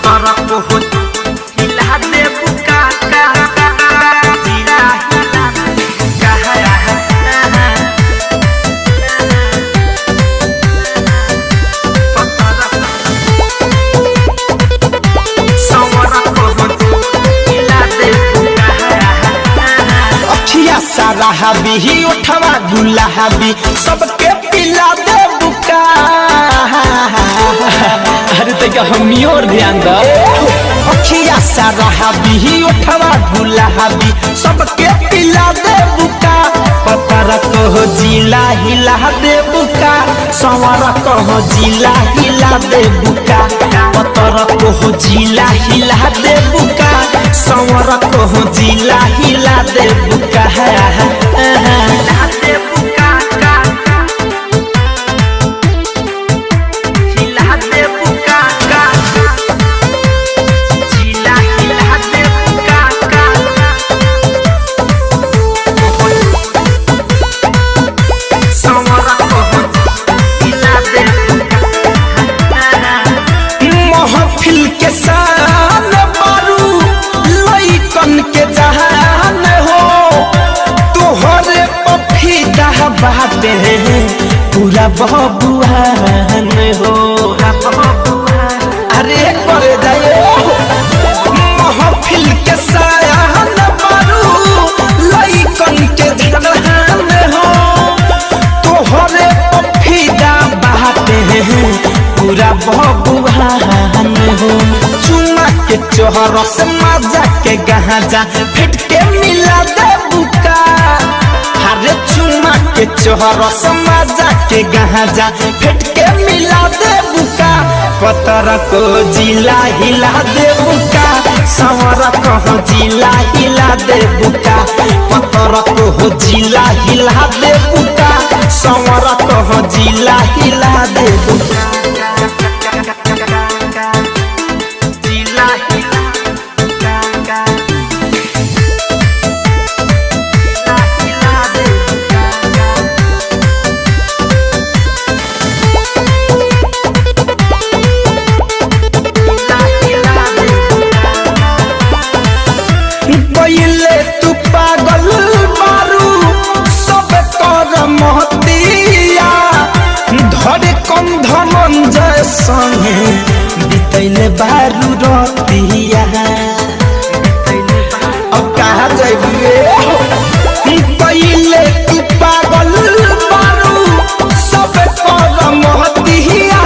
पतरा को हो हिला दे बुका का जिला हिला सारा हबी उठवा गुलाबी सबके पिला दे बुका। अरे तक हम और ध्यान दो अखिया सारा हबी उठवा गुलाबी सबके पिला दे बुका। पतरा को जिला हिला दे बुका संवरा को जिला हिला दे बुका। पतरा को जिला हिला दे बुका संवरा को जिला हिला दे बुका। हिला दे बुका का हिला दे बुका का जिला हिला दे बुका का संवरा को हिला दे बुका। महफिल के शान बारू लइकन के जहान हो तोहरे पफीदा बाटे पूरा बबुआन हो। अरे करे जाए महफिल के शान बारू लइकन के जहान हो तोहरे पफीदा बाटे पूरा बबुआन हो। चुमा के चोहर से मजा के गहाजा फिट के मिला दे बुका। हरे चुमा के चोहर से मजा के गहाजा फिट के मिला दे बुका। पतरा को जिला हिला दे बुका संवरा को जिला हिला दे बुका। पतरा को जिला हिला दे बुका संवरा को जिला हिला दे बुका। तू पागल मारू सब कर महतिया धरे कंध मंजय संगे बितैले बारू रतिया। अब कहाँ जाइए पहले तू पागल मारू सब कर महतिया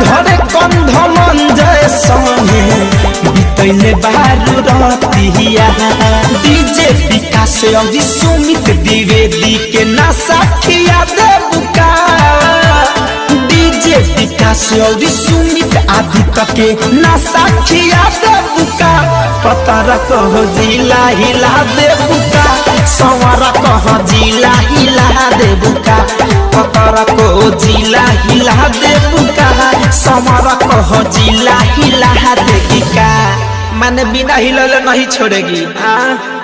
धरे कंध मंजय संगे बितैले बारू रतिया। डीजे विकास और सुमित द्विवेदी के ना साखिया दे बुका। डीजे विकास और सुमित आदित्य के ना साखिया दे बुका। पतरा को जिला हिला दे बुका संवरा को जिला हिला दे बुका। पतरा को जिला हिला दे बुका संवरा को जिला हिला दे बुका। मैंने बिना हिलले नहीं छोड़ेगी। हाँ